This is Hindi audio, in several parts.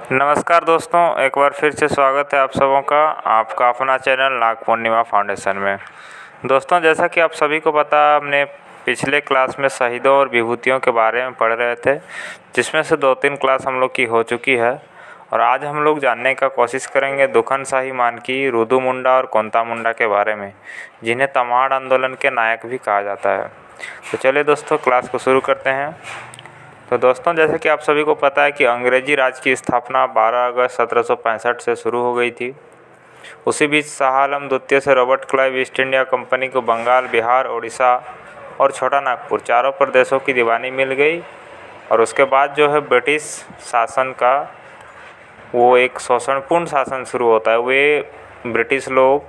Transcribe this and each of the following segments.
नमस्कार दोस्तों, एक बार फिर से स्वागत है आप सबों का आपका अपना चैनल नाग पूर्णिमा फाउंडेशन में। दोस्तों, जैसा कि आप सभी को पता, हमने पिछले क्लास में शहीदों और विभूतियों के बारे में पढ़ रहे थे, जिसमें से 2-3 क्लास हम लोग की हो चुकी है। और आज हम लोग जानने का कोशिश करेंगे दुखन शाही मानकी, रुदु मुंडा और कोंता मुंडा के बारे में, जिन्हें तमाड़ आंदोलन के नायक भी कहा जाता है। तो चलिए दोस्तों, क्लास को शुरू करते हैं। तो दोस्तों, जैसे कि आप सभी को पता है कि अंग्रेजी राज की स्थापना 12 अगस्त 1765 से शुरू हो गई थी। उसी बीच शाह आलम द्वितीय से Robert Clive east India company को बंगाल, बिहार, उड़ीसा और छोटा नागपुर चारों प्रदेशों की दीवानी मिल गई। और उसके बाद जो है ब्रिटिश शासन का वो एक शोषणपूर्ण शासन शुरू होता है। वे ब्रिटिश लोग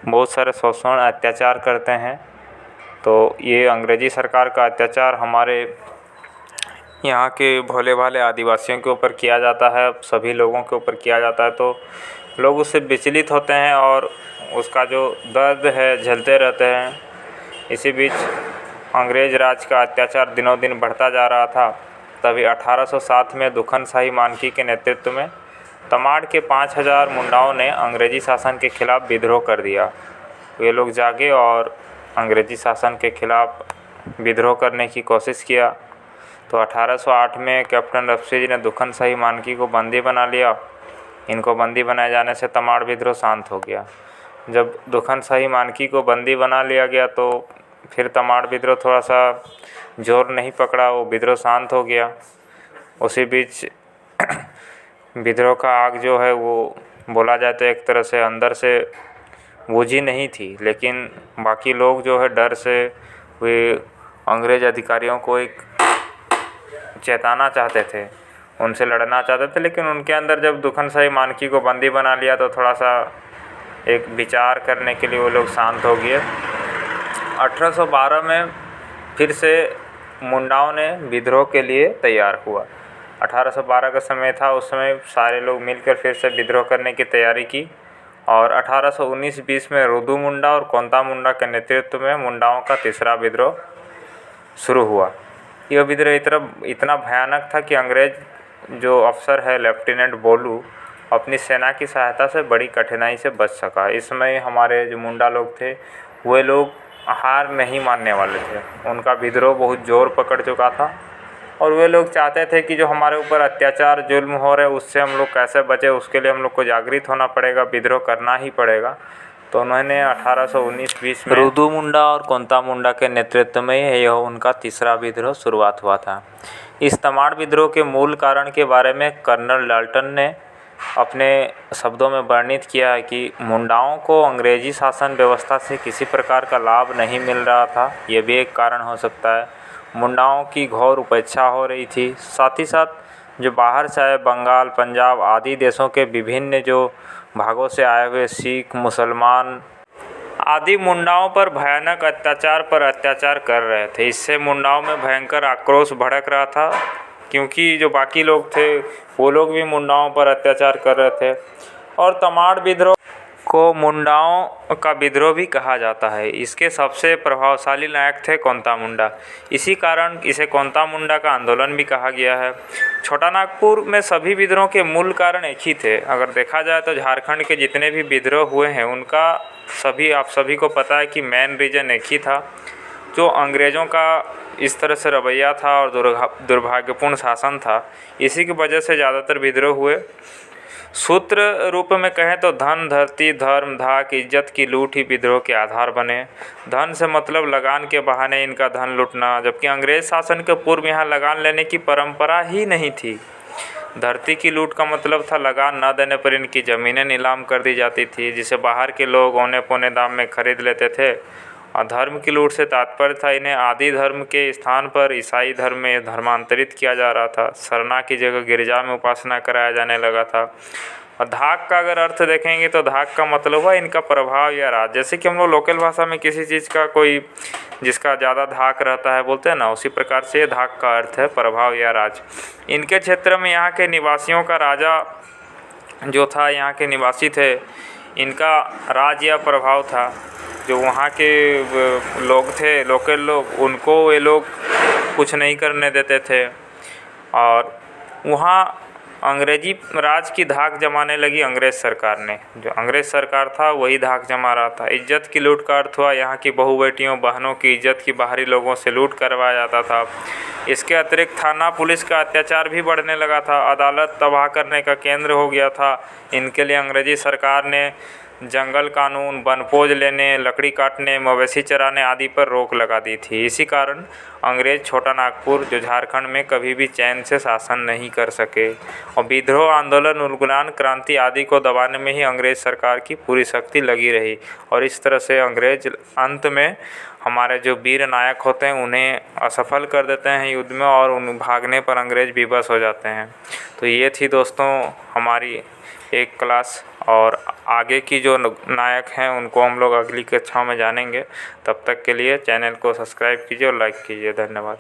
बहुत सारे शोषण अत्याचार करते हैं। तो ये अंग्रेजी सरकार का अत्याचार हमारे यहाँ के भोले भाले आदिवासियों के ऊपर किया जाता है, सभी लोगों के ऊपर किया जाता है। तो लोग उससे विचलित होते हैं और उसका जो दर्द है झेलते रहते हैं। इसी बीच अंग्रेज़ राज का अत्याचार दिनों दिन बढ़ता जा रहा था। तभी 1807 में दुखन शाही मानकी के नेतृत्व में तमाड़ के 5000 मुंडाओं ने अंग्रेज़ी शासन के खिलाफ विद्रोह कर दिया। वे लोग जागे और अंग्रेज़ी शासन के खिलाफ विद्रोह करने की कोशिश किया। तो 1808 में कैप्टन रफसी जी ने दुखन शाही मानकी को बंदी बना लिया। इनको बंदी बनाए जाने से तमाड़ विद्रोह शांत हो गया। जब दुखन शाही मानकी को बंदी बना लिया गया तो फिर तमाड़ विद्रोह थोड़ा सा जोर नहीं पकड़ा, वो विद्रोह शांत हो गया। उसी बीच विद्रोह का आग जो है वो बोला जाए तो एक तरह से अंदर से बुझी नहीं थी, लेकिन बाकी लोग जो है डर से वे अंग्रेज़ अधिकारियों को एक चेताना चाहते थे, उनसे लड़ना चाहते थे। लेकिन उनके अंदर जब दुखन शाही मानकी को बंदी बना लिया तो थोड़ा सा एक विचार करने के लिए वो लोग शांत हो गए। 1812 में फिर से मुंडाओं ने विद्रोह के लिए तैयार हुआ। 1812 का समय था, उस समय सारे लोग मिलकर फिर से विद्रोह करने की तैयारी की। और 1819-20 में रुदु मुंडा और कोंता मुंडा के नेतृत्व में मुंडाओं का तीसरा विद्रोह शुरू हुआ। यह विद्रोह इतना भयानक था कि अंग्रेज़ जो अफसर है लेफ्टिनेंट बोलू, अपनी सेना की सहायता से बड़ी कठिनाई से बच सका। इस समय हमारे जो मुंडा लोग थे वे लोग हार नहीं मानने वाले थे। उनका विद्रोह बहुत ज़ोर पकड़ चुका था और वे लोग चाहते थे कि जो हमारे ऊपर अत्याचार जुल्म हो रहे उससे हम लोग कैसे बचे, उसके लिए हम लोग को जागृत होना पड़ेगा, विद्रोह करना ही पड़ेगा। तो उन्होंने 1819-20 में रुदु मुंडा और कोंता मुंडा के नेतृत्व में यह उनका तीसरा विद्रोह शुरुआत हुआ था। इस तमाड़ विद्रोह के मूल कारण के बारे में कर्नल डाल्टन ने अपने शब्दों में वर्णित किया है कि मुंडाओं को अंग्रेजी शासन व्यवस्था से किसी प्रकार का लाभ नहीं मिल रहा था, यह भी एक कारण हो सकता है। मुंडाओं की घोर उपेक्षा हो रही थी। साथ ही साथ जो बाहर से आए बंगाल, पंजाब आदि देशों के विभिन्न जो भागों से आए हुए सिख, मुसलमान आदि मुंडाओं पर भयानक अत्याचार कर रहे थे। इससे मुंडाओं में भयंकर आक्रोश भड़क रहा था, क्योंकि जो बाकी लोग थे वो लोग भी मुंडाओं पर अत्याचार कर रहे थे। और तमाड़ विद्रोह को मुंडाओं का विद्रोह भी कहा जाता है। इसके सबसे प्रभावशाली नायक थे कोंता मुंडा। इसी कारण इसे कोंता मुंडा का आंदोलन भी कहा गया है। छोटा नागपुर में सभी विद्रोह के मूल कारण एक ही थे। अगर देखा जाए तो झारखंड के जितने भी विद्रोह हुए हैं उनका आप सभी को पता है कि मेन रीज़न एक ही था, जो अंग्रेज़ों का इस तरह से रवैया था और दुर्भाग्यपूर्ण शासन था। इसी की वजह से ज़्यादातर विद्रोह हुए। सूत्र रूप में कहें तो धन, धरती, धर्म, धाक, इज्जत की लूट ही विद्रोह के आधार बने। धन से मतलब लगान के बहाने इनका धन लूटना, जबकि अंग्रेज़ शासन के पूर्व यहाँ लगान लेने की परंपरा ही नहीं थी। धरती की लूट का मतलब था लगान न देने पर इनकी ज़मीनें नीलाम कर दी जाती थी, जिसे बाहर के लोग औने पौने दाम में खरीद लेते थे। और धर्म की लूट से तात्पर्य था इन्हें आदि धर्म के स्थान पर ईसाई धर्म में धर्मांतरित किया जा रहा था। सरना की जगह गिरजा में उपासना कराया जाने लगा था। और धाक का अगर अर्थ देखेंगे तो धाक का मतलब हुआ इनका प्रभाव या राज। जैसे कि हम लोग लोकल भाषा में किसी चीज़ का कोई जिसका ज़्यादा धाक रहता है बोलते हैं ना, उसी प्रकार से धाक का अर्थ है प्रभाव या राज। इनके क्षेत्र में यहाँ के निवासियों का राजा जो था, यहाँ के निवासी थे, इनका राज या प्रभाव था। जो वहाँ के लोग थे, लोकल लोग, उनको ये लोग कुछ नहीं करने देते थे। और वहाँ अंग्रेजी राज की धाक जमाने लगी अंग्रेज़ सरकार ने। जो अंग्रेज़ सरकार था वही धाक जमा रहा था। इज्जत की लूट का अर्थ हुआ यहाँ की बहू बेटियों बहनों की इज्जत की बाहरी लोगों से लूट करवाया जाता था। इसके अतिरिक्त थाना पुलिस का अत्याचार भी बढ़ने लगा था। अदालत तबाह करने का केंद्र हो गया था। इनके लिए अंग्रेज़ी सरकार ने जंगल कानून, वनभोज लेने, लकड़ी काटने, मवेशी चराने आदि पर रोक लगा दी थी। इसी कारण अंग्रेज़ छोटा नागपुर जो झारखंड में कभी भी चैन से शासन नहीं कर सके और विद्रोह आंदोलन, उलगुलान, क्रांति आदि को दबाने में ही अंग्रेज़ सरकार की पूरी शक्ति लगी रही और इस तरह से अंग्रेज़ अंत में हमारे जो वीर नायक होते हैं उन्हें असफल कर देते हैं युद्ध में और उन भागने पर अंग्रेज़ विवश हो जाते हैं। तो ये थी दोस्तों हमारी एक क्लास और आगे की जो नायक हैं उनको हम लोग अगली कक्षाओं में जानेंगे। तब तक के लिए चैनल को सब्सक्राइब कीजिए और लाइक कीजिए। धन्यवाद।